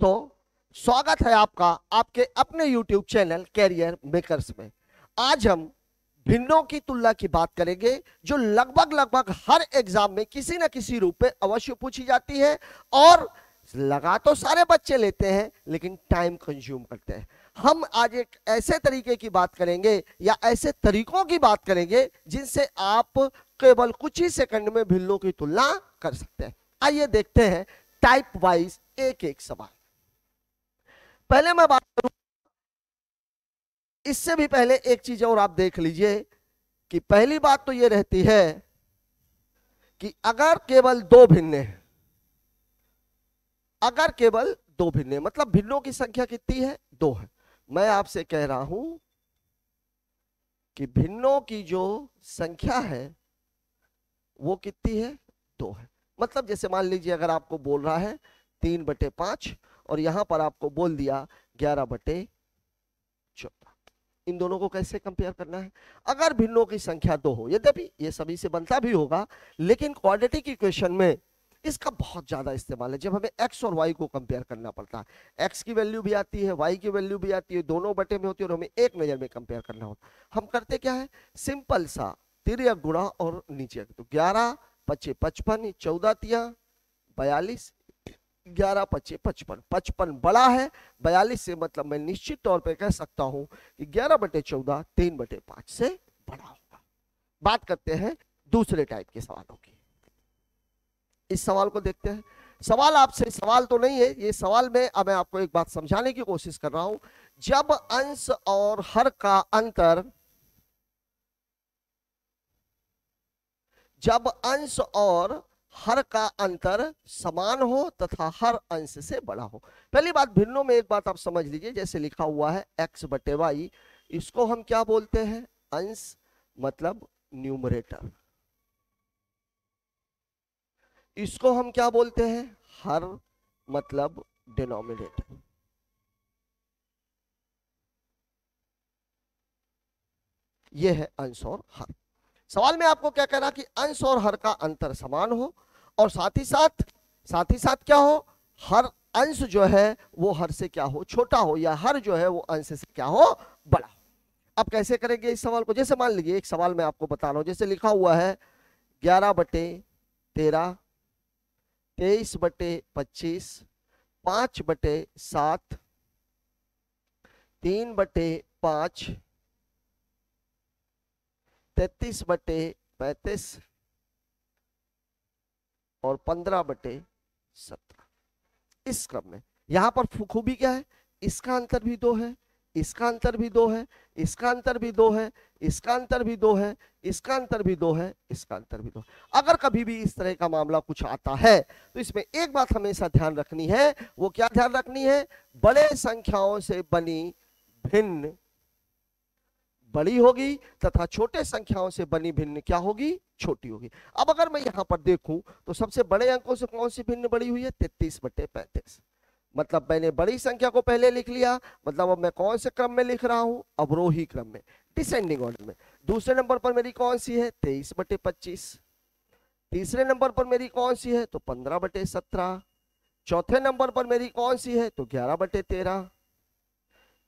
दोस्तों, स्वागत है आपका आपके अपने YouTube चैनल कैरियर मेकर्स में। आज हम भिन्नों की तुलना की बात करेंगे जो लगभग हर एग्जाम में किसी न किसी रूप में अवश्य पूछी जाती है और लगा तो सारे बच्चे लेते हैं लेकिन टाइम कंज्यूम करते हैं। हम आज एक ऐसे तरीके की बात करेंगे या ऐसे तरीकों की बात करेंगे जिनसे आप केवल कुछ ही सेकंड में भिन्नों की तुलना कर सकते हैं। आइए देखते हैं टाइप वाइज एक एक सवाल। पहले मैं बात करूं, इससे भी पहले एक चीज और आप देख लीजिए कि पहली बात तो यह रहती है कि अगर केवल दो भिन्न हैं, अगर केवल दो भिन्न हैं, मतलब भिन्नों की संख्या कितनी है? दो है। मैं आपसे कह रहा हूं कि भिन्नों की जो संख्या है वो कितनी है? दो है। मतलब जैसे मान लीजिए अगर आपको बोल रहा है 3/5 और यहां पर आपको बोल दिया 11/14, इन दोनों को कैसे कंपेयर करना है? अगर भिन्नों की संख्या दो हो, यद्यपि ये सभी से बनता भी होगा, लेकिन क्वाड्रेटिक इक्वेशन में इसका बहुत ज्यादा इस्तेमाल है जब हमें x और y को कंपेयर करना पड़ता है। x की वैल्यू भी आती है, y की वैल्यू भी आती है, दोनों बटे में होती है और हमें एक नजर में कंपेयर करना होता है। हम करते क्या है? सिंपल सा तिर्यक गुणा और नीचे, तो 11 5 55, 14 3 42, 11 5 55, 55 बड़ा है 42 से, मतलब मैं निश्चित तौर पे कह सकता हूं कि 11/14 3/5 से बड़ा होगा। बात करते हैं दूसरे टाइप के सवालों की। इस सवाल को देखते हैं। सवाल आपसे सवाल तो नहीं है, ये सवाल में अब मैं आपको एक बात समझाने की कोशिश कर रहा हूं। जब अंश और हर का अंतर, जब अंश और हर का अंतर समान हो तथा हर अंश से बड़ा हो। पहली बात, भिन्नों में एक बात आप समझ लीजिए, जैसे लिखा हुआ है x/y, इसको हम क्या बोलते हैं? अंश मतलब न्यूमरेटर। इसको हम क्या बोलते हैं? हर मतलब डिनोमिनेटर। यह है अंश और हर। सवाल में आपको क्या कहना कि अंश और हर का अंतर समान हो और साथ ही साथ क्या हो? हर अंश जो है वो हर से क्या हो? छोटा हो, या हर जो है वो अंश से क्या हो? बड़ा हो। अब कैसे करेंगे इस सवाल को? जैसे मान लीजिए एक सवाल मैं आपको बता रहा हूं, जैसे लिखा हुआ है 11/13, 23/25, 5/7, 3/5, 33/35 और 15/17। इस क्रम में यहां पर खूबी क्या है? इसका अंतर भी दो है, इसका अंतर भी दो है, इसका अंतर भी दो है, इसका अंतर भी दो है, इसका अंतर भी दो है, इसका अंतर भी दो है। अगर कभी भी इस तरह का मामला कुछ आता है तो इसमें एक बात हमेशा ध्यान रखनी है। वो क्या ध्यान रखनी है? बड़े संख्याओं से बनी भिन्न बड़ी होगी तथा छोटे संख्याओं से बनी भिन्न क्या होगी? छोटी होगी। अब अगर मैं यहां पर देखूं तो सबसे बड़े अंकों से कौन सी भिन्न बड़ी हुई है? 33/35। मतलब मैंने बड़ी संख्या को पहले लिख लिया, मतलब अब मैं कौन से क्रम में लिख रहा हूं? अवरोही क्रम में, डिसेंडिंग ऑर्डर में। दूसरे नंबर पर मेरी कौन सी है? 23/25। तीसरे नंबर पर मेरी कौन सी है? तो 15/17। चौथे नंबर पर मेरी कौन सी है? तो 11/13।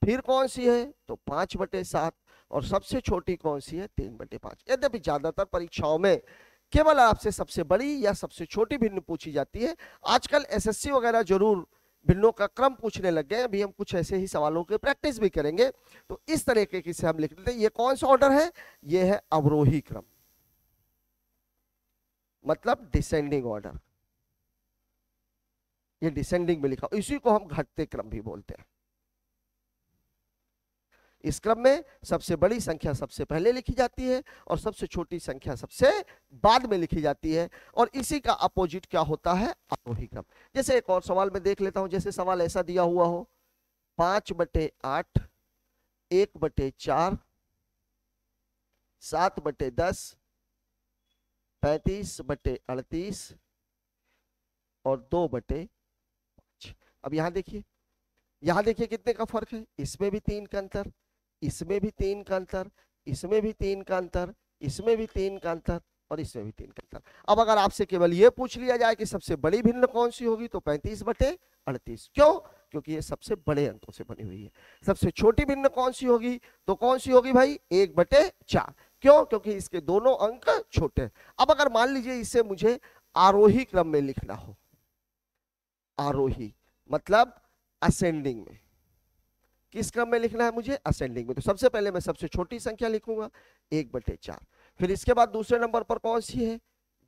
फिर कौन सी है? तो 5/7 और सबसे छोटी कौन सी है? 3/5। यद्यपि ज्यादातर परीक्षाओं में केवल आपसे सबसे बड़ी या सबसे छोटी भिन्न पूछी जाती है। आजकल एसएससी वगैरह जरूर भिन्नों का क्रम पूछने लग गए। अभी हम कुछ ऐसे ही सवालों की प्रैक्टिस भी करेंगे। तो इस तरीके की से हम लिख लेते हैं। ये कौन सा ऑर्डर है? ये है अवरोही क्रम, मतलब डिसेंडिंग ऑर्डर। ये डिसेंडिंग में लिखा, इसी को हम घटते क्रम भी बोलते हैं। इस क्रम में सबसे बड़ी संख्या सबसे पहले लिखी जाती है और सबसे छोटी संख्या सबसे बाद में लिखी जाती है, और इसी का अपोजिट क्या होता है? अवरोही क्रम। जैसे एक और सवाल में देख लेता हूं। जैसे सवाल ऐसा दिया हुआ हो 5/8, 1/4, 7/10, 35/38 और 2/5। अब यहां देखिए कितने का फर्क है? इसमें भी 3 का अंतर, इसमें भी 3 का अंतर, इसमें भी 3 का अंतर, इसमें भी 3 का अंतर और इसमें भी 3 का अंतर। अब अगर आपसे केवल ये पूछ लिया जाए कि सबसे बड़ी भिन्न कौन सी होगी, तो 35/38। क्यों? क्योंकि ये सबसे बड़े अंकों से बनी हुई है। सबसे छोटी भिन्न कौन सी होगी? तो कौन सी होगी भाई? 1/4। क्यों? क्योंकि इसके दोनों अंक छोटे हैं। अब अगर मान लीजिए इसे मुझे आरोही क्रम में लिखना हो, आरोही मतलब असेंडिंग में, किस क्रम में लिखना है मुझे? असेंडिंग में। तो सबसे पहले मैं सबसे छोटी संख्या लिखूंगा 1/4, फिर इसके बाद दूसरे नंबर पर कौन सी है?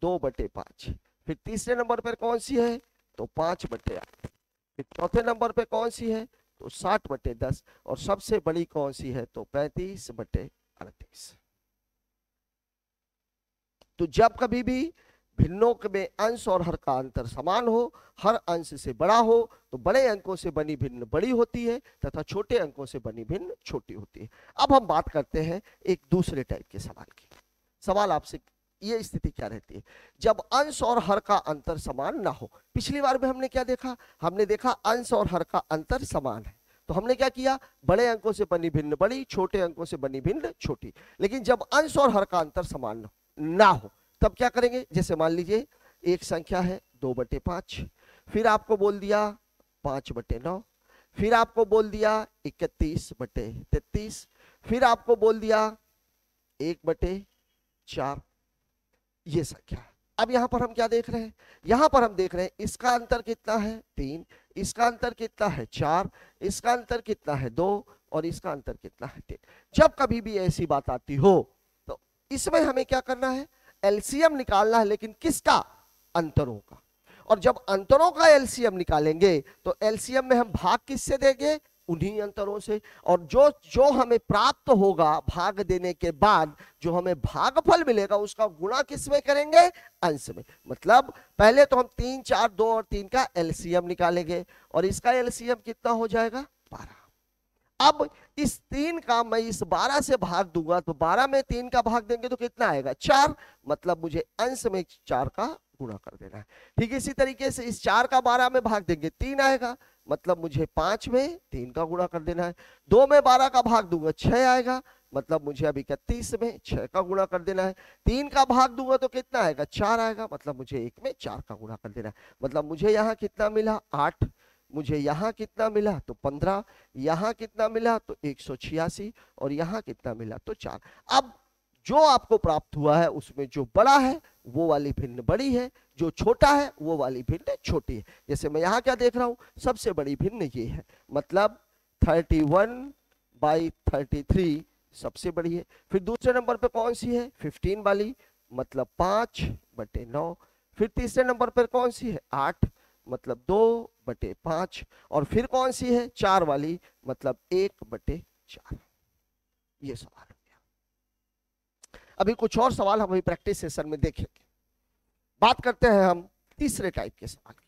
2/5, फिर तीसरे नंबर पर कौन सी है? तो 5/8, फिर चौथे नंबर पे कौन सी है? तो 60/10, और सबसे बड़ी कौन सी है? तो 35/38। तो जब कभी भी भिन्नों में अंश और हर का अंतर समान हो, हर अंश से बड़ा हो, तो बड़े अंकों से बनी भिन्न बड़ी होती है तथा छोटे अंकों से बनी भिन्न छोटी होती है। अब हम बात करते हैं एक दूसरे टाइप के सवाल की। सवाल आपसे ये स्थिति क्या रहती है जब अंश और हर का अंतर समान ना हो? पिछली बार में हमने क्या देखा? हमने देखा अंश और हर का अंतर समान है, तो हमने क्या किया? बड़े अंकों से बनी भिन्न बड़ी, छोटे अंकों से बनी भिन्न छोटी। लेकिन जब अंश और हर का अंतर समान ना हो तब क्या करेंगे? जैसे मान लीजिए एक संख्या है 2/5, फिर आपको बोल दिया 5/9, फिर आपको बोल दिया 31/33, फिर आपको बोल दिया 1/4, ये संख्या है। अब यहां पर हम क्या देख रहे हैं? यहां पर हम देख रहे हैं इसका अंतर कितना है? 3, इसका अंतर कितना है? 4, इसका अंतर कितना है? 2, और इसका अंतर कितना है? 3। जब कभी भी ऐसी बात आती हो तो इसमें हमें क्या करना है? एलसीएम निकालना है, लेकिन किसका? अंतरों का। और जब अंतरों का एलसीएम निकालेंगे तो एलसीएम में हम भाग किससे देंगे? उन्हीं अंतरों से। और जो जो हमें प्राप्त होगा भाग देने के बाद, जो हमें भागफल मिलेगा उसका गुणा किसमें करेंगे? अंश में। मतलब पहले तो हम 3, 4, 2 और 3 का एलसीएम निकालेंगे, और इसका एलसीएम कितना हो जाएगा? 12। अब इस 3 का मैं इस 12 से भाग दूंगा, तो 12 में 3 का भाग देंगे तो कितना आएगा? 4। मतलब मुझे अंश में 4 का गुणा कर देना है। ठीक इसी तरीके से इस 4 का 12 में भाग देंगे 3 आएगा, मतलब मुझे 5 में 3 का गुणा कर देना है। 2 में 12 का भाग दूंगा 6 आएगा, मतलब मुझे अब 31 में 6 का गुणा कर देना है। 3 का भाग दूंगा तो कितना आएगा? 4 आएगा, मतलब मुझे 1 में 4 का गुणा कर देना है। मतलब मुझे यहाँ कितना मिला? 8, मुझे यहाँ कितना मिला? तो 15, यहाँ कितना मिला? तो 186, और यहाँ कितना मिला? तो 4। अब जो आपको प्राप्त हुआ है उसमें जो बड़ा है वो वाली भिन्न बड़ी है, जो छोटा है वो वाली भिन्न छोटी है। जैसे मैं यहाँ क्या देख रहा हूं? सबसे बड़ी भिन्न ये है, मतलब 31/33 सबसे बड़ी है। फिर दूसरे नंबर पे कौन सी है? 15 वाली, मतलब 5/9। फिर तीसरे नंबर पर कौन सी है? 8, मतलब 2/5। और फिर कौन सी है? 4 वाली, मतलब 1/4। ये सवाल हो गया। अभी कुछ और सवाल हम अभी प्रैक्टिस सेशन में देखेंगे। बात करते हैं हम तीसरे टाइप के सवाल की।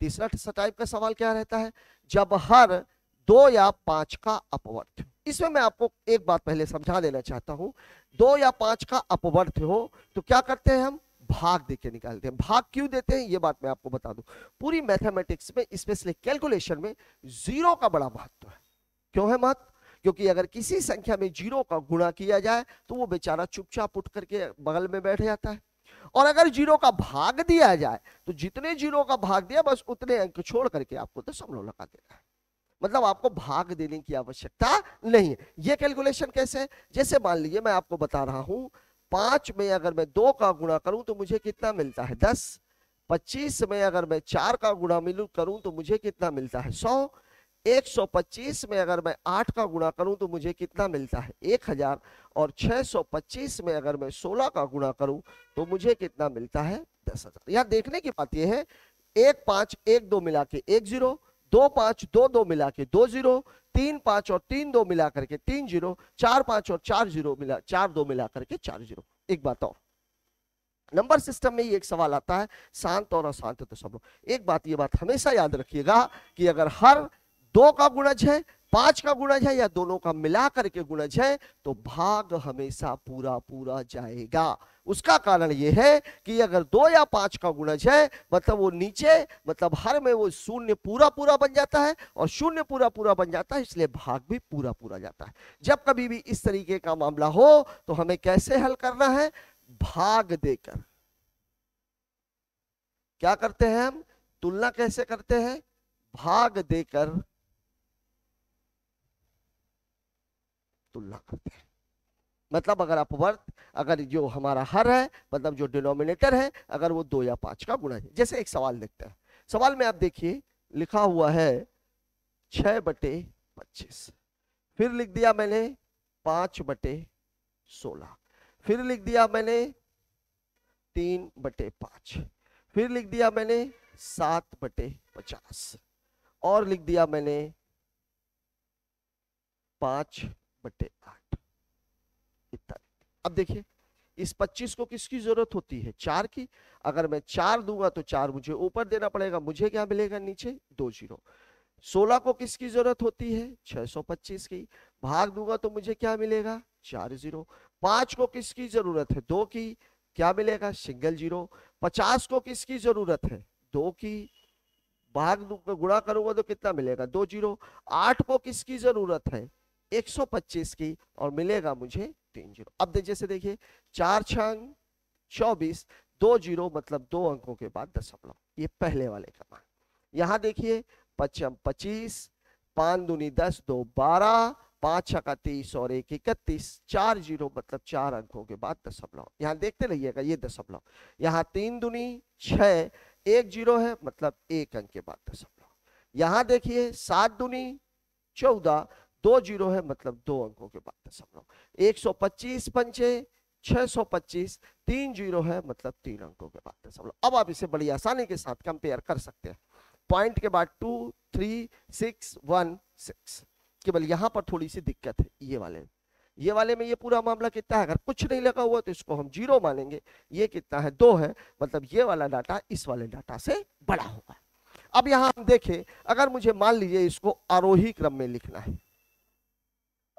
तीसरा टाइप का सवाल क्या रहता है? जब हर 2 या 5 का अपवर्त। इसमें मैं आपको एक बात पहले समझा देना चाहता हूं। 2 या 5 का अपवर्त हो तो क्या करते हैं हम? भाग देके निकालते हैं। भाग क्यों देते हैं ये बात मैं आपको बता दूं। पूरी मैथमेटिक्स में, स्पेशली कैलकुलेशन में, जीरो का बड़ा महत्व है। क्यों है महत्व? क्योंकि अगर किसी संख्या में जीरो का गुणा किया जाए तो वो बेचारा चुपचाप उठ करके बगल में बैठ जाता है, और अगर जीरो का भाग दिया जाए तो जितने जीरो का भाग दिया बस उतने अंक छोड़ करके आपको दशमलव लगा देना है। मतलब आपको भाग देने की आवश्यकता नहीं है। ये कैलकुलेशन कैसे? जैसे मान लीजिए मैं आपको बता रहा हूं, 5 में अगर मैं 2 का गुणा करूं तो मुझे कितना मिलता है? 10। 25 में अगर मैं 4 का गुणा करूं तो मुझे कितना मिलता है? 100। 125 में अगर मैं 8 का गुणा करूं तो मुझे कितना मिलता है? 1000। और 625 में अगर मैं 16 का गुणा करूं तो मुझे कितना मिलता है? 10,000। यहां देखने की बात यह है, 1 5 1 2 मिला के 1 0, 2 5 2 2 मिला के 2 0, 3 5 और 3 2 मिला करके 3 0, 4 5 और 4 2 मिला करके 4 0। एक बात और, नंबर सिस्टम में ही एक सवाल आता है, शांत और अशांत दशमलव। एक बात, ये बात हमेशा याद रखिएगा कि अगर हर 2 का गुणज है, 5 का गुणज है, या दोनों का मिलाकर के गुणज है तो भाग हमेशा पूरा पूरा जाएगा। उसका कारण यह है कि अगर 2 या 5 का गुणज है मतलब वो नीचे, मतलब हर में वो शून्य पूरा पूरा बन जाता है, और शून्य पूरा पूरा बन जाता है, इसलिए भाग भी पूरा पूरा जाता है। जब कभी भी इस तरीके का मामला हो तो हमें कैसे हल करना है? भाग देकर। क्या करते हैं हम? तुलना कैसे करते हैं? भाग देकर तुलना करते हैं। मतलब अगर अपवर्त, अगर जो हमारा हर है, मतलब जो डिनोमिनेटर है, अगर वो 2 या 5 का गुणा है। जैसे एक सवाल देखते हैं। सवाल में आप देखिए लिखा हुआ है 6/25, फिर लिख दिया मैंने 5/16, फिर लिख दिया मैंने 3/5, फिर लिख दिया मैंने 7/50, और लिख दिया मैंने 5/8 इत्यादि। अब देखिए इस 25 को किसकी जरूरत होती है? 4 की। अगर मैं 4 दूंगा तो 4 मुझे ऊपर देना पड़ेगा, मुझे क्या मिलेगा नीचे? 2 जीरो। 16 को किसकी जरूरत होती है? 625 की। भाग दूंगा तो मुझे क्या मिलेगा? 4 जीरो। 5 को किसकी जरूरत है? 2 की। क्या मिलेगा? Single zero. 50 को किसकी जरूरत है? 2 की। भाग गुणा करूंगा तो कितना मिलेगा? 2 जीरो। 8 को किसकी जरूरत है? 125 की, और मिलेगा मुझे 3 जीरो। अब जैसे देखिए 4 6 24, 2 जीरो मतलब 2 अंकों के बाद दशमलव, ये पहले वाले का मान। यहां देखिए 5 25, 5 दूनी 10, 2 12, 5 छका 30 और 1 31, 4 जीरो मतलब 4 अंकों के बाद दशमलव। यहां देखते रहिएगा ये दशमलव। यहां 3 दूनी 6, 1 जीरो है मतलब 1 अंक के बाद दशमलव। यहां देखिए 7 दूनी 14, 2 जीरो है मतलब 2 अंकों के बाद दशमलव। 125 पंचे 625, 3 जीरो है मतलब 3 अंकों के बाद दशमलव। अब आप इसे बड़ी आसानी के साथ कंपेयर कर सकते हैं। पॉइंट के बाद 2 3 6 1 6। केवल यहां पर थोड़ी सी दिक्कत है, ये वाले में ये पूरा मामला कितना है? अगर कुछ नहीं लगा हुआ तो इसको हम जीरो मानेंगे। ये कितना है? 2 है, मतलब ये वाला डाटा इस वाले डाटा से बड़ा होगा। अब यहां हम देखें, अगर मुझे मान लीजिए इसको आरोही क्रम में लिखना है,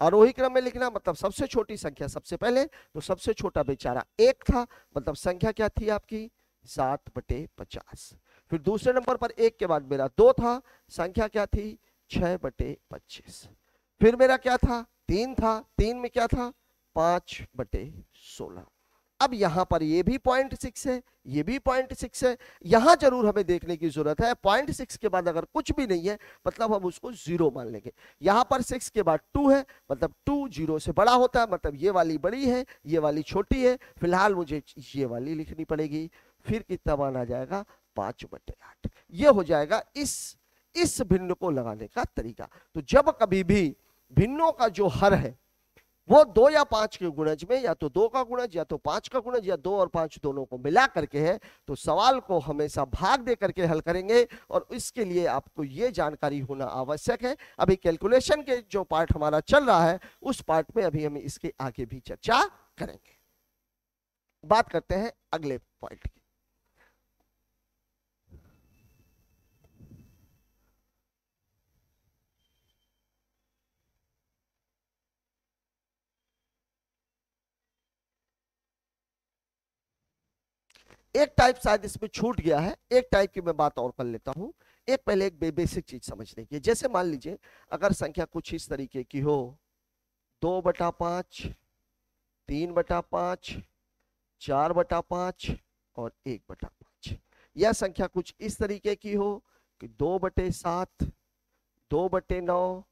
आरोही क्रम में लिखना मतलब सबसे छोटी संख्या सबसे पहले, तो सबसे छोटा बेचारा 1 था, मतलब संख्या क्या थी आपकी? 7/50। फिर दूसरे नंबर पर 1 के बाद मेरा 2 था, संख्या क्या थी? 6/25। फिर मेरा क्या था? 3 था, 3 में क्या था? 5/16। अब यहां पर ये भी 0.6 है, ये भी 0.6 है। यहां जरूर हमें देखने की जरूरत है 0.6 के बाद अगर कुछ भी नहीं है मतलब हम उसको जीरो मान लेंगे। यहां पर 6 के बाद 2 है, मतलब 2 जीरो से बड़ा होता है, मतलब ये वाली बड़ी है, ये वाली छोटी है। फिलहाल मुझे ये वाली लिखनी पड़ेगी। फिर कितना मान आ जाएगा? 5/8। ये हो जाएगा इस भिन्न को लगाने का तरीका। तो जब कभी भी भिन्नों का जो हर है वो 2 या 5 के गुणज में, या तो 2 का गुणज या तो 5 का गुणज या 2 और 5 दोनों को मिला करके है, तो सवाल को हमेशा भाग दे करके हल करेंगे। और इसके लिए आपको ये जानकारी होना आवश्यक है। अभी कैलकुलेशन के जो पार्ट हमारा चल रहा है उस पार्ट में अभी हम इसके आगे भी चर्चा करेंगे। बात करते हैं अगले पॉइंट की। एक टाइप शायद इसमें छूट गया है, एक टाइप की मैं बात और कर लेता हूं। एक पहले एक बेसिक चीज समझने की। जैसे मान लीजिए अगर संख्या कुछ इस तरीके की हो, 2/5, 3/5, 4/5 और 1/5। यह संख्या कुछ इस तरीके की हो कि 2/7, 2/9,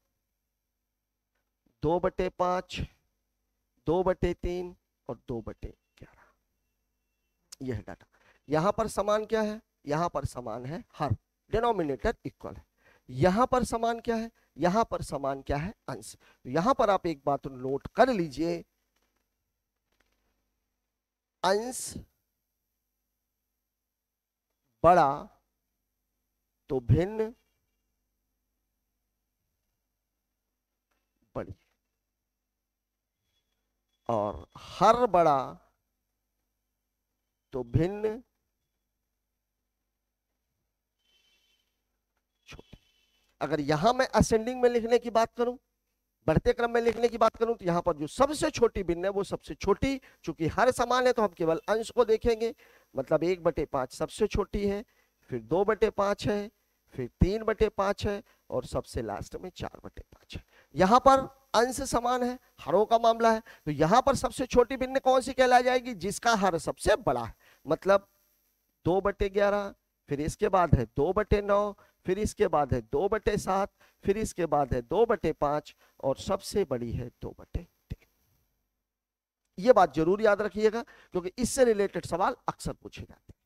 2/5, 2/3 और 2/11। यह डाटा यहां पर समान क्या है? यहां पर समान है हर, डिनोमिनेटर इक्वल है। यहां पर समान क्या है? यहां पर समान क्या है? अंश। तो यहां पर आप एक बात नोट कर लीजिए, अंश बड़ा तो भिन्न बड़ी, और हर बड़ा तो भिन्न छोटी। अगर यहां मैं असेंडिंग में लिखने की बात करूं, बढ़ते क्रम में लिखने की बात करूं, तो यहां पर जो सबसे छोटी भिन्न है वो सबसे छोटी, चूंकि हर समान है तो हम केवल अंश को देखेंगे। मतलब 1/5 सबसे छोटी है, फिर 2/5 है, फिर 3/5 है, और सबसे लास्ट में 4/5 है। यहां पर अंश समान है, हरों का मामला है, तो यहां पर सबसे छोटी भिन्न कौन सी कहलाई जाएगी? जिसका हर सबसे बड़ा है। मतलब 2/11, फिर इसके बाद है 2/9, फिर इसके बाद है 2/7, फिर इसके बाद है 2/5 और सबसे बड़ी है 2/3। ये बात जरूर याद रखिएगा क्योंकि इससे रिलेटेड सवाल अक्सर पूछे जाते हैं।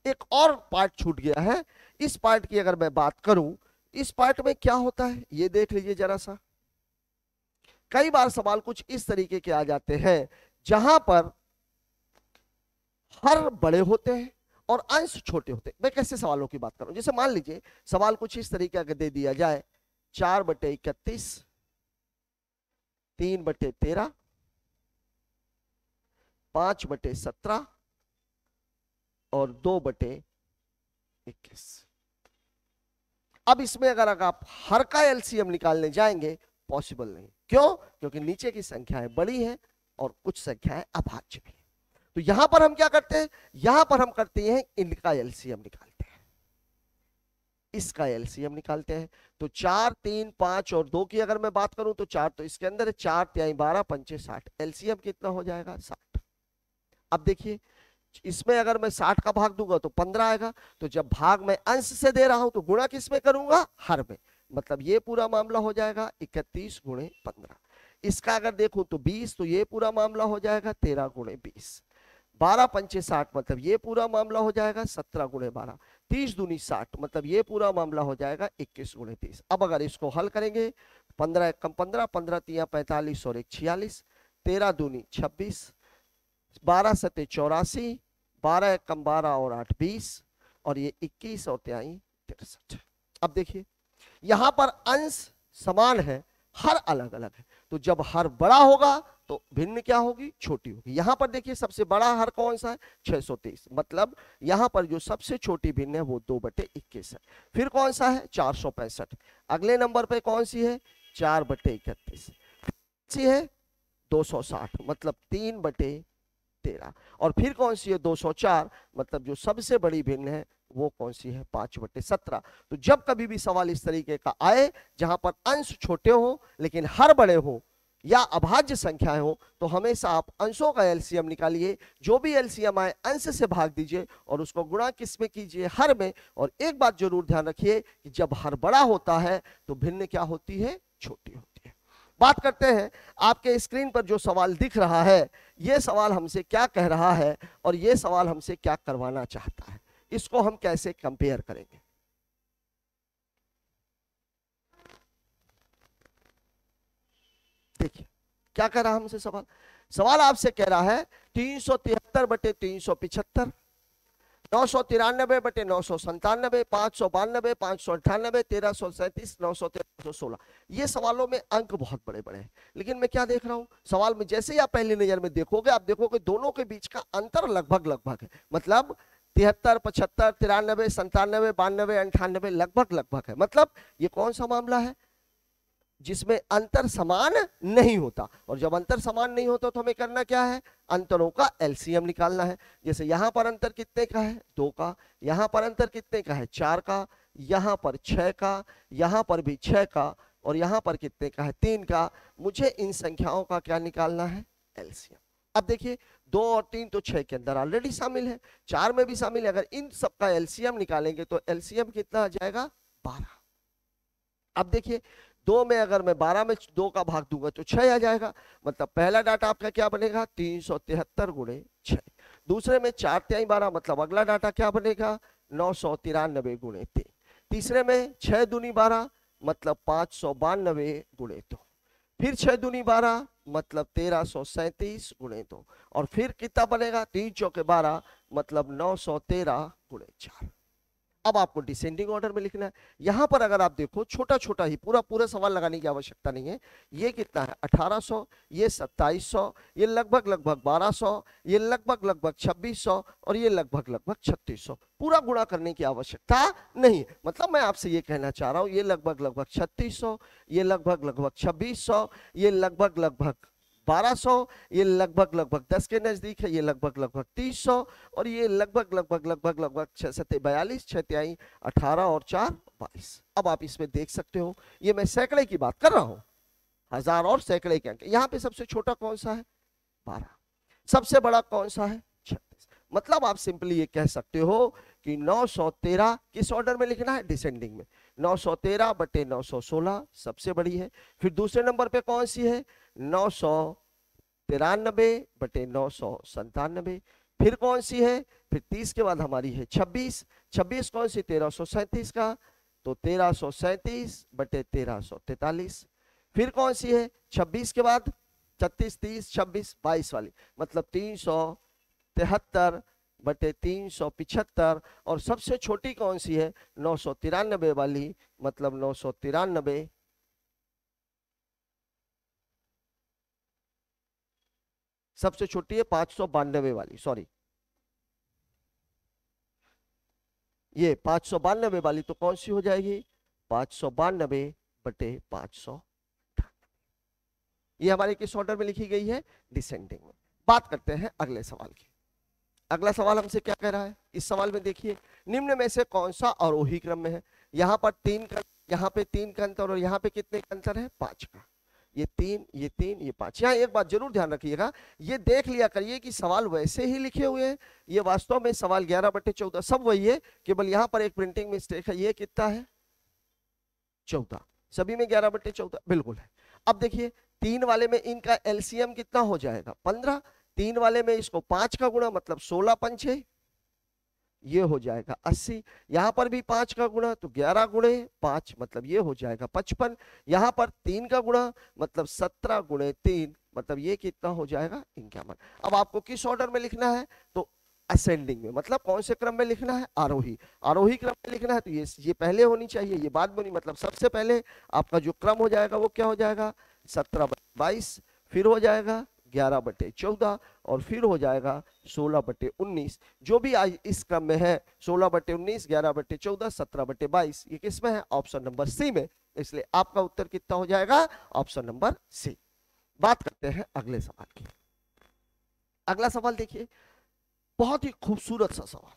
एक और पार्ट छूट गया है, इस पार्ट की अगर मैं बात करूं, इस पार्ट में क्या होता है ये देख लीजिए जरा सा। कई बार सवाल कुछ इस तरीके के आ जाते हैं जहां पर हर बड़े होते हैं और अंश छोटे होते हैं। मैं कैसे सवालों की बात करूं, जैसे मान लीजिए सवाल कुछ इस तरीके का दे दिया जाए 4/31, 3/13, 5/17 और 2/21। अब इसमें अगर आप हर का एलसीएम निकालने जाएंगे पॉसिबल नहीं। क्यों? क्योंकि नीचे की संख्याएं बड़ी हैं और कुछ संख्याएं अभाज्य भी हैं। तो यहां पर हम क्या करते हैं, यहां पर हम करते हैं इनका एलसीएम निकालते हैं, इसका एलसीएम निकालते हैं। तो 4, 3, 5 और 2 की अगर मैं बात करूं तो 4 तो इसके अंदर है, 4 तिहाई 12, 5 60, एलसीएम कितना हो जाएगा 60। अब देखिए इसमें अगर मैं 60 का भाग दूंगा तो 15 आएगा। तो जब भाग मैं अंश से दे रहा हूं तो गुणा किस में करूंगा, हर में। मतलब ये पूरा मामला हो जाएगा 31 × 15। इसका अगर देखूं तो 20, तो ये पूरा मामला हो जाएगा 13 × 20। 12 5 60 मतलब ये पूरा मामला हो जाएगा 17 × 12। 30 दूनी 60 मतलब ये पूरा मामला हो जाएगा 21 × 30। अब अगर इसको हल करेंगे 15 1 कम 15, 15 3 45 और 1 46, 13 दूनी 26, 12 7 84, 12 1 कम 12 और 8 20 और ये 21 और 3 63। अब देखिए यहां पर अंश समान है, हर अलग अलग है। तो जब हर बड़ा होगा तो भिन्न क्या होगी, छोटी होगी। यहां पर देखिए सबसे बड़ा हर कौन सा है 623, मतलब यहां पर जो सबसे छोटी भिन्न है वो 2/21 है। फिर कौन सा है 465, अगले नंबर पे कौन सी है 4/31, सी है 260 मतलब 3/13 और फिर कौन सी है 204 मतलब जो सबसे बड़ी भिन्न है वो कौन सी है 5/17। तो जब कभी भी सवाल इस तरीके का आए जहां पर अंश छोटे हो लेकिन हर बड़े हो या अभाज्य संख्याएं हो तो हमेशा आप अंशों का एलसीएम निकालिए। जो भी एलसीएम आए अंश से भाग दीजिए और उसको गुणा किस में कीजिए, हर में। और एक बात जरूर ध्यान रखिए कि जब हर बड़ा होता है तो भिन्न क्या होती है, छोटी होती है। बात करते हैं आपके स्क्रीन पर जो सवाल दिख रहा है, यह सवाल हमसे क्या कह रहा है और यह सवाल हमसे क्या करवाना चाहता है, इसको हम कैसे कंपेयर करेंगे। देखिए क्या कह रहा है हमसे सवाल, सवाल आपसे कह रहा है 373/375, 993/997, 592, 598, 1337, 913, ये सवालों में अंक बहुत बड़े बड़े हैं। लेकिन मैं क्या देख रहा हूं सवाल में, जैसे ही आप पहली नजर में देखोगे आप देखोगे दोनों के बीच का अंतर लगभग लगभग है। मतलब 73, 75, 93, 97, 92, 98 लगभग लगभग है। मतलब ये कौन सा मामला है जिसमें अंतर समान नहीं होता। और जब अंतर समान नहीं होता तो हमें करना क्या है, अंतरों का एलसीएम निकालना है। जैसे यहां पर अंतर कितने का है 2 का, यहां पर अंतर कितने का है 4 का, यहां पर 6 का, यहां पर भी 6 का और यहां पर कितने का है 3 का। मुझे इन संख्याओं का क्या निकालना है, एलसीएम। अब देखिए 2 और 3 तो 6 के अंदर ऑलरेडी शामिल है, 4 में भी शामिल है। अगर इन सबका एलसीएम निकालेंगे तो एलसीएम कितना आ जाएगा 12। अब देखिए 2 में अगर मैं 12 में 2 का भाग दूंगा तो 6 आ जाएगा। मतलब पहला डाटा आपका क्या बनेगा 373 × 6। दूसरे में 4 तिहाई 12 मतलब अगला डाटा क्या बनेगा 993 × 3। तीसरे में 6 दूनी 12 मतलब 592 × 2। फिर 6 दूनी 12 मतलब 1337 × 2 और फिर कितना बनेगा 3 चौके 12 मतलब 913 × 4। अब आपको डिसेंडिंग ऑर्डर में लिखना है। यहां पर अगर आप देखो छोटा छोटा ही, पूरा पूरा सवाल लगाने की आवश्यकता नहीं है। ये कितना है 1800, ये 2700, ये लगभग लगभग 1200, ये लगभग लगभग 2600 और ये लगभग लगभग 3600। पूरा गुणा करने की आवश्यकता नहीं। मतलब मैं आपसे ये कहना चाह रहा हूं ये लगभग लगभग 3600, ये लगभग लगभग 2600, ये लगभग लगभग 1200, ये लगभग लगभग 10 के नजदीक है, ये लगभग लगभग 300 और ये लगभग लगभग लगभग लगभग 6 7 42, 6 तिहाई 18 और 4 22। अब आप इसमें देख सकते हो ये मैं सैकड़े की बात कर रहा हूं, हजार और सैकड़े के अंक। यहां पे सबसे छोटा कौन सा है 12, सबसे बड़ा कौन सा है 36। मतलब आप सिंपली ये कह सकते हो कि 913 किस ऑर्डर में लिखना है, डिसेंडिंग में। 913 बटे 916 सबसे बड़ी है। फिर दूसरे नंबर पे कौन सी है, 993 बटे 997। फिर कौन सी है, फिर 30 के बाद हमारी है 26। 26 कौन सी, 1337 का, तो 1337 बटे 1343। फिर कौन सी है 26 के बाद, 36 30 26 22 वाली, मतलब 373 बटे 375। और सबसे छोटी कौन सी है, 993 वाली, मतलब 993 सबसे छोटी है, 592 वाली, सॉरी ये 592 वाली, तो कौन सी हो जाएगी, 592 बटे 500। ये हमारे किस ऑर्डर में लिखी गई है, डिसेंडिंग में। बात करते हैं अगले सवाल की। अगला सवाल हमसे क्या कह रहा है, इस सवाल में देखिए, निम्न में से कौन सा आरोही क्रम में है। यहाँ पर 3 का, यहाँ पे 3 का अंतर, और यहाँ पे कितने का अंतर है, 5 का। ये 3 ये 3 ये 5। यहाँ एक बात जरूर ध्यान रखिएगा, ये देख लिया करिए कि सवाल वैसे ही लिखे हुए हैं, ये वास्तव में सवाल 11/14 सब वही है, केवल यहाँ पर एक प्रिंटिंग मिस्टेक है। ये कितना है, 14, सभी में 11/14 बिल्कुल है। अब देखिए 3 वाले में इनका एलसीएम कितना हो जाएगा, 15। 3 वाले में इसको 5 का गुणा, मतलब 16 पंचे, ये हो जाएगा 80। यहाँ पर भी 5 का गुणा, तो 11 गुणे 5, मतलब ये हो जाएगा 55। यहाँ पर 3 का गुणा, मतलब 17 गुणे 3, मतलब ये कितना हो जाएगा, 51। अब आपको किस ऑर्डर में लिखना है, तो असेंडिंग में, मतलब कौन से क्रम में लिखना है, आरोही। आरोही क्रम में लिखना है, तो ये पहले होनी चाहिए, ये बाद में होनी, मतलब सबसे पहले आपका जो क्रम हो जाएगा वो क्या हो जाएगा, 17/22, फिर हो जाएगा 11/14, और फिर हो जाएगा 16/19। जो भी आज इस क्रम में है, 16/19, 11/14, 17/22, ये किस में है, ऑप्शन नंबर सी में। इसलिए आपका उत्तर कितना हो जाएगा, ऑप्शन नंबर सी। बात करते हैं अगले सवाल की। अगला सवाल देखिए, बहुत ही खूबसूरत सा सवाल।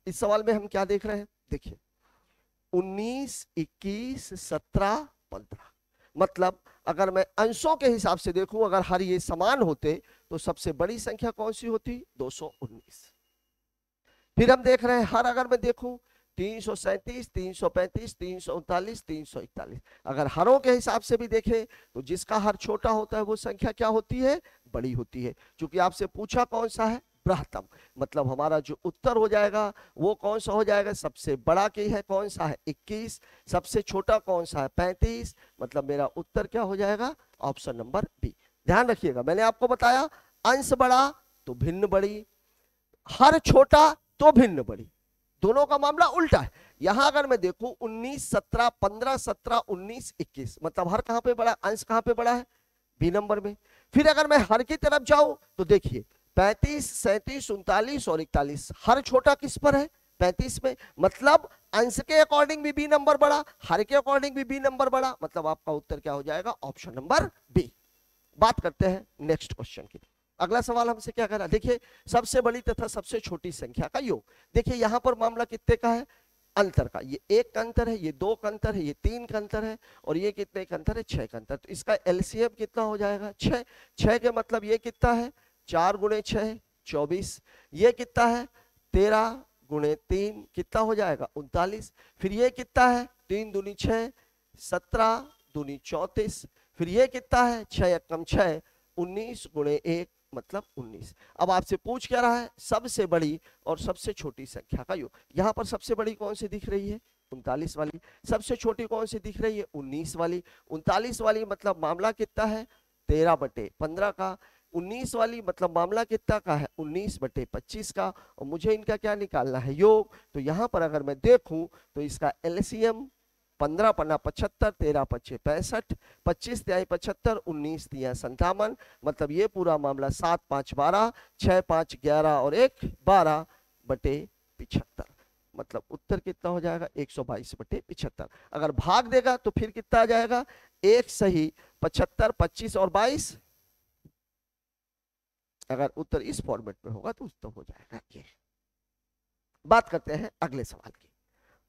इस सवाल में हम क्या देख रहे हैं, देखिए 19 21 17 15, मतलब अगर मैं अंशों के हिसाब से देखूं, अगर हर ये समान होते तो सबसे बड़ी संख्या कौन सी होती, 219। फिर हम देख रहे हैं हर, अगर मैं देखूं 337 335 339 341, अगर हरों के हिसाब से भी देखें तो जिसका हर छोटा होता है वो संख्या क्या होती है, बड़ी होती है। क्योंकि आपसे पूछा कौन सा है, बृहत्तम, मतलब हमारा जो उत्तर हो जाएगा वो कौन सा हो जाएगा, सबसे बड़ा की है कौन सा है, 21, सबसे छोटा कौन सा है, 35, मतलब मेरा उत्तर क्या हो जाएगा, ऑप्शन नंबर बी। ध्यान रखिएगा, मैंने आपको बताया अंश बड़ा तो भिन्न बड़ी, हर छोटा तो भिन्न बड़ी, दोनों का मामला उल्टा है। यहां अगर मैं देखूं 19 17 15 17 19 21, मतलब हर कहां पे बड़ा, अंश कहां पे बड़ा है, बी नंबर में। फिर अगर मैं हर की तरफ जाऊं तो देखिए 35 37 39 और 41, हर छोटा किस पर है, 35 में, मतलब अंश के अकॉर्डिंग भी बी नंबर बड़ा, हर के अकॉर्डिंग भी बी नंबर बड़ा, मतलब आपका उत्तर क्या हो जाएगा, ऑप्शन नंबर बी। बात करते हैं नेक्स्ट क्वेश्चन की। अगला सवाल हमसे क्या कह रहा है, देखिए सबसे बड़ी तथा सबसे छोटी संख्या का योग। देखिए यहां पर मामला कितने का है, अंतर का, ये 1 का अंतर है, ये 2 का अंतर है, ये 3 का अंतर है, और ये कितने का अंतर है, 6 का अंतर। तो इसका एलसीएम कितना हो जाएगा, 6। 6 के मतलब ये कितना है, 4 गुणे 6 24, ये कितना है 13 गुणे 3 कितना हो जाएगा 39, फिर ये कितना है 3 दूनी 6 17 दूनी 34, फिर ये कितना है 6 एकम 6 19 गुणे 1 मतलब 19। अब आपसे पूछ क्या रहा है, सबसे बड़ी और सबसे छोटी संख्या का योग। यहाँ पर सबसे बड़ी कौन सी दिख रही है, 39 वाली, सबसे छोटी कौन सी दिख रही है, 19 वाली। 39 वाली मतलब मामला कितना है, 13/15 का। 19 वाली मतलब मामला कितना का है, 19/25 का। और मुझे इनका क्या निकालना है, योग। तो यहाँ पर अगर मैं देखूं तो इसका एलसीएम 15 पन्ना 75, 13 पच्चे 65, 25 तिहाई 75, 19 तिया 57, मतलब ये पूरा मामला 7 5 12, 6 5 11 और 1 12/75, मतलब उत्तर कितना हो जाएगा 122/75। अगर भाग देगा तो फिर कितना आ जाएगा, 1 सही 75 25 और 22, अगर उत्तर इस फॉर्मेट में होगा तो उत्तर हो जाएगा ये। बात करते हैं अगले सवाल की।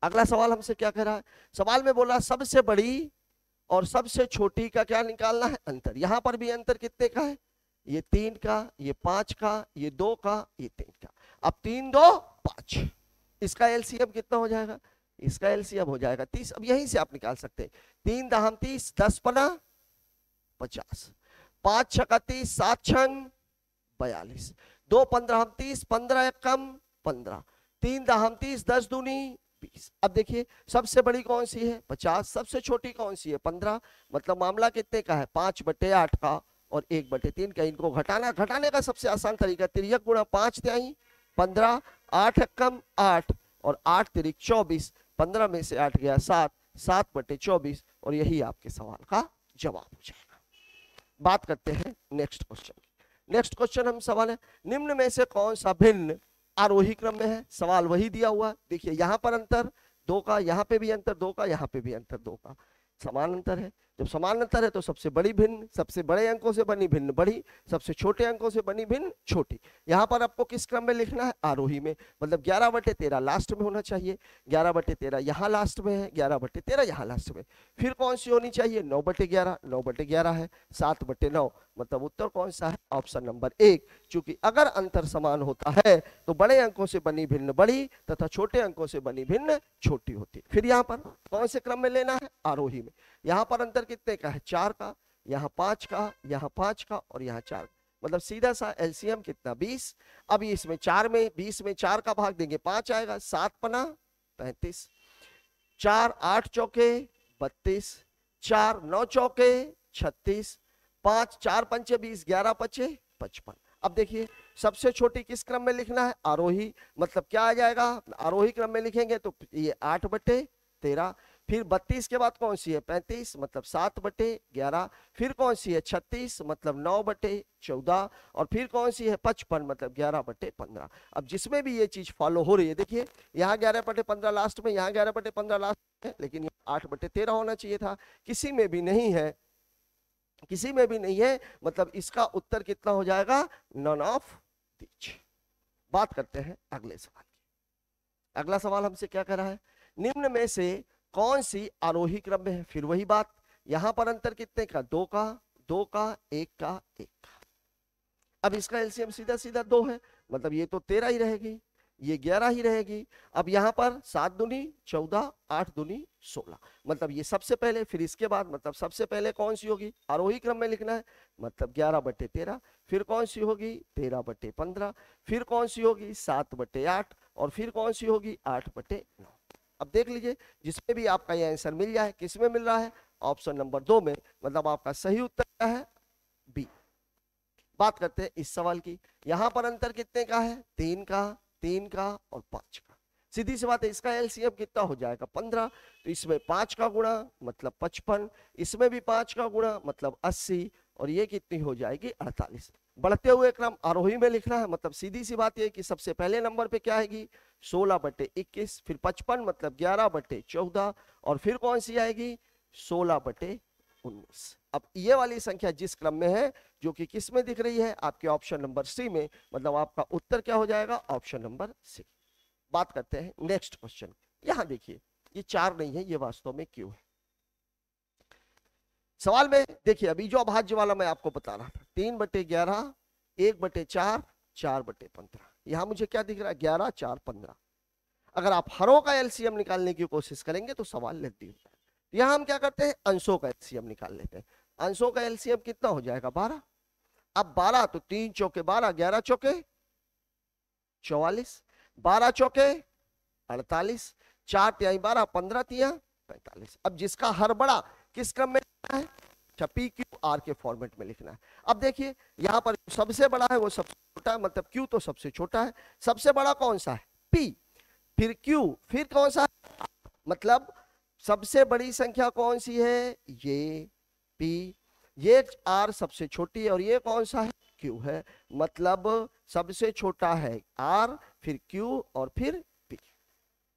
अगला सवाल हमसे क्या कह रहा है, सवाल में बोला सबसे बड़ी और सबसे छोटी का क्या निकालना है, अंतर। यहां पर भी अंतर कितने का है, ये 3 का, ये 5 का, ये 2 का, ये 3 का। अब 3 2 5, इसका एलसीएम कितना हो जाएगा, इसका एलसीएम हो जाएगा 30। अब यहीं से आप निकाल सकते हैं, 3 दहम 30, 10 पना 50, 5 छक्का 30, 7 छंग 42, 2 15 हम 30, 15 एक कम 15, 3 दहम 30, 10 दूनी 20। अब देखिए सबसे बड़ी कौन सी है 50, सबसे छोटी कौन सी है 15, मतलब मामला कितने का है 5/8 का और 1/3 का। इनको घटाने का सबसे आसान तरीका 3 गुणा 5 तिहाई 15, 8 कम 8 और 8 तिरिक 24, 15 में से 8 गया 7, 7/24 और यही आपके सवाल का जवाब हो जाएगा। बात करते हैं नेक्स्ट क्वेश्चन। नेक्स्ट क्वेश्चन हम सवाल है, निम्न में से कौन सा भिन्न आरोही क्रम में है। सवाल वही दिया हुआ, देखिए यहां पर अंतर 2 का, यहां पे भी अंतर 2 का, यहां पे भी अंतर 2 का, समान अंतर है। जब समान अंतर है तो सबसे बड़ी भिन्न, सबसे बड़े अंकों से बनी भिन्न बड़ी, सबसे छोटे अंकों से बनी भिन्न छोटी। यहां पर आपको किस क्रम में लिखना है, आरोही में, मतलब 11/13 लास्ट में होना चाहिए, 11/13 यहाँ लास्ट में है, 11/13 यहाँ लास्ट में। फिर कौन सी होनी चाहिए 9/11, 9/11 है, 7/9, मतलब उत्तर कौन सा है ऑप्शन नंबर 1। क्योंकि अगर अंतर समान होता है तो बड़े अंकों से बनी भिन्न बड़ी तथा छोटे अंकों से बनी भिन्न छोटी होती। फिर यहाँ पर कौन से क्रम में लेना है, आरोही में। यहाँ पर अंतर कितने का है 4 का, यहाँ 5 का, यहाँ 5 का और यहाँ 4, मतलब सीधा सा एलसीएम कितना 20। अब इसमें 4 में 20 में 4 का भाग देंगे 5 आएगा, 7 पना 35, 4 8 चौके 32, 4 9 चौके 36, 5 4 पंचे 20, 11 पचे 55। अब देखिए सबसे छोटी किस क्रम में लिखना है, आरोही, मतलब क्या आ जाएगा आरोही क्रम में लिखेंगे तो ये 8/13। फिर 32 के बाद कौन सी है 35, मतलब 7/11। फिर कौन सी है 36, मतलब 9/14 और फिर कौन सी है 55, मतलब 11/15। अब जिसमें भी ये चीज फॉलो हो रही है, देखिए यहाँ 11/15 लास्ट में, यहाँ 11/15 लास्ट में, लेकिन यहाँ 8/13 होना चाहिए था, किसी में भी नहीं है, किसी में भी नहीं है, मतलब इसका उत्तर कितना हो जाएगा नन ऑफ दीज। बात करते हैं अगले सवाल की। अगला सवाल हमसे क्या कर रहा है, निम्न में से कौन सी आरोही क्रम में है। फिर वही बात, यहां पर अंतर कितने का 2 का, 2 का, 1 का, 1 का। अब इसका एलसीएम सीधा सीधा 2 है, मतलब ये तो 13 ही रहेगी, ये 11 ही रहेगी। अब यहाँ पर 7 दूनी 14, 8 दूनी 16, मतलब ये सबसे पहले, फिर इसके बाद, मतलब सबसे पहले कौन सी होगी आरोही क्रम में लिखना है, मतलब 11/13। फिर कौन सी होगी 13/15, फिर कौन सी होगी 7/8 और फिर कौन सी होगी 8/9। अब देख लीजिए जिसमें भी आपका ये आंसर मिल जाए, किसमें मिल रहा है ऑप्शन नंबर 2 में, मतलब आपका सही उत्तर क्या है बी। बात करते हैं इस सवाल की। यहां पर अंतर कितने का है 3 का, 3 का और 5 का। सीधी सी बात है, इसका एलसीएम कितना हो जाएगा 15, तो इसमें 5 का गुणा मतलब 55, इसमें भी 5 का गुणा मतलब 80 और ये कितनी हो जाएगी 48। बढ़ते हुए क्रम आरोही में लिखना है, मतलब सीधी सी बात ये कि सबसे पहले नंबर पे क्या आएगी 16/21, फिर 55 मतलब 11/14 और फिर कौन सी आएगी 16/19। अब ये वाली संख्या जिस क्रम में है, जो कि किस में दिख रही है आपके ऑप्शन नंबर सी में, मतलब आपका उत्तर क्या हो जाएगा ऑप्शन नंबर सी। बात करते हैं नेक्स्ट क्वेश्चन। यहां देखिए ये 4 नहीं है, ये वास्तव में क्यों है। सवाल में देखिए अभी जो अभाज्य वाला मैं आपको बता रहा था 3/11, 1/4, 4/15, यहां मुझे क्या दिख रहा है 11, 4, 15। अगर आप हरों का एलसीएम निकालने की कोशिश करेंगे तो सवाल लेती हो जाएगा। यहां हम क्या करते हैं अंशों का एलसीएम निकाल लेते हैं। अंशों का एलसीएम कितना हो जाएगा 12। अब 12 तो 3 चौके 12, 11 चौके 44, 12 चौके 48, 4 तिहाई 12, 15 तिया 45। अब जिसका हर बड़ा किस क्रम में लिखना है, पी क्यू आर के फॉर्मेट में लिखना है। अब देखिए यहां पर सबसे बड़ा है वो सबसे छोटा है, मतलब क्यू तो सबसे छोटा है, सबसे बड़ा कौन सा है पी, फिर क्यू, फिर कौन सा है, मतलब सबसे बड़ी संख्या कौन सी है ये पी, ये आर सबसे छोटी है और ये कौन सा है क्यू है, मतलब सबसे छोटा है आर, फिर क्यू और फिर पी।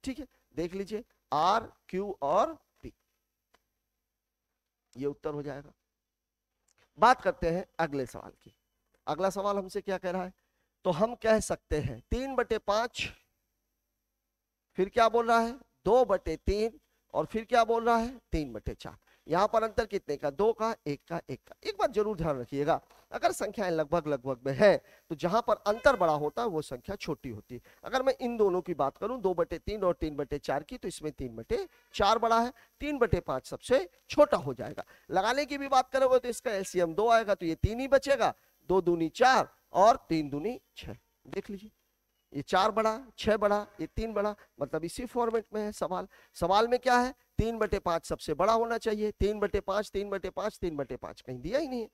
ठीक है, देख लीजिए आर, क्यू और पी, ये उत्तर हो जाएगा। बात करते हैं अगले सवाल की। अगला सवाल हमसे क्या कह रहा है, तो हम कह सकते हैं 3/5, फिर क्या बोल रहा है 2/3 और फिर क्या बोल रहा है 3/4। यहाँ पर अंतर कितने का, 2 का, 1 का, 1 का। एक बात जरूर ध्यान रखिएगा, अगर संख्याएं लगभग लगभग में है तो जहां पर अंतर बड़ा होता है वो संख्या छोटी होती है। अगर मैं इन दोनों की बात करूं 2/3 और 3/4 की, तो इसमें 3/4 बड़ा है, 3/5 सबसे छोटा हो जाएगा। लगाने की भी बात करोगे तो इसका एलसीएम 2 आएगा, तो ये 3 ही बचेगा, 2 दूनी 4 और 3 दूनी 6। देख लीजिए, ये 4 बड़ा, 6 बड़ा, ये 3 बड़ा, मतलब इसी फॉर्मेट में है सवाल। सवाल में क्या है, 3/5 सबसे बड़ा होना चाहिए, 3/5, 3/5, 3/5 कहीं दिया ही नहीं है।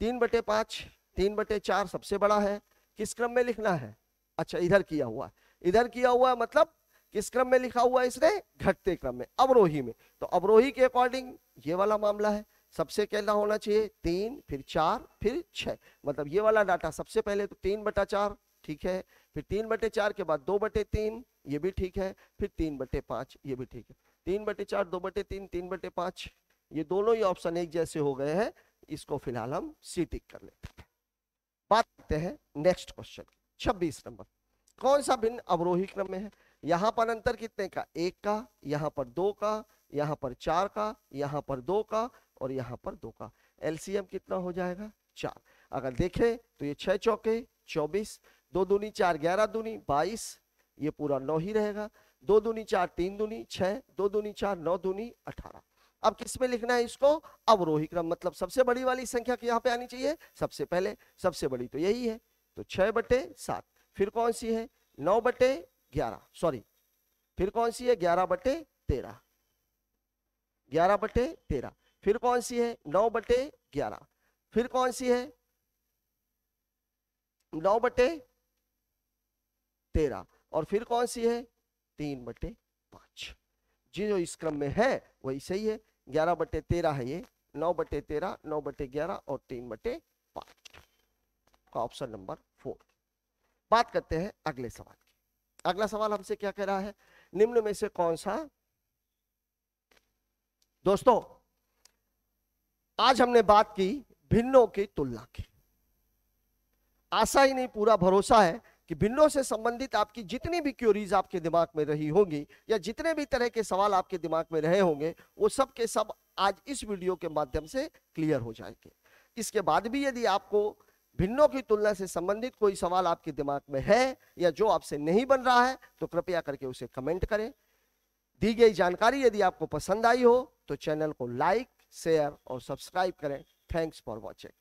3/5, 3/4 सबसे बड़ा है, किस क्रम में लिखना है, अच्छा इधर किया हुआ है, इधर किया हुआ है, मतलब किस क्रम में लिखा हुआ है इसने, घटते क्रम में, अवरोही में। तो अवरोही के अकॉर्डिंग ये वाला मामला है, सबसे कहना होना चाहिए 3, फिर 4, फिर 6, मतलब ये वाला डाटा सबसे पहले तो 3/4 ठीक है, फिर 3/4 के बाद 2/3 ये भी ठीक है, फिर 3/5 ये भी ठीक है। 3/4, 2/3, 3/5 ये दोनों ही ऑप्शन एक जैसे हो गए हैं, इसको फिलहाल हम सी टिक कर लेते हैं। बात करते हैं नेक्स्ट क्वेश्चन 26 नंबर। कौन सा भिन्न अवरोही क्रम में है, यहां पर अंतर कितने का, 1 का, यहां पर 2 का, यहां पर 4 का, यहां पर 2 का और यहां पर 2 का। एलसीएम कितना हो जाएगा, 4। अगर देखें तो ये 6 चौके 24, 2 दूनी 4, 11 दूनी 22, ये पूरा 9 ही रहेगा, 2 दूनी 4, 3 दूनी 6, 2 दूनी 4, 9 दूनी 18। अब किस में लिखना है इसको, अवरोही क्रम, मतलब सबसे बड़ी वाली संख्या यहाँ पे आनी चाहिए सबसे पहले, सबसे बड़ी तो यही है, तो 6/7। फिर कौन सी है, 9/11, सॉरी फिर कौन सी है, 11/13, 11/13। फिर कौन सी है, 9/11। फिर कौन सी है, 9/13। और फिर कौन सी है, 3/5। जी जो इस क्रम में है वही सही है, 11/13 है ये, 9/13, 9/11 और 3/5 का ऑप्शन नंबर 4। बात करते हैं अगले सवाल की। अगला सवाल हमसे क्या कह रहा है, निम्न में से कौन सा, दोस्तों आज हमने बात की भिन्नों की तुलना की। आशा ही नहीं पूरा भरोसा है कि भिन्नों से संबंधित आपकी जितनी भी क्वेरीज आपके दिमाग में रही होंगी या जितने भी तरह के सवाल आपके दिमाग में रहे होंगे वो सब के सब आज इस वीडियो के माध्यम से क्लियर हो जाएंगे। इसके बाद भी यदि आपको भिन्नों की तुलना से संबंधित कोई सवाल आपके दिमाग में है या जो आपसे नहीं बन रहा है तो कृपया करके उसे कमेंट करें। दी गई जानकारी यदि आपको पसंद आई हो तो चैनल को लाइक, शेयर और सब्सक्राइब करें। Thanks for watching.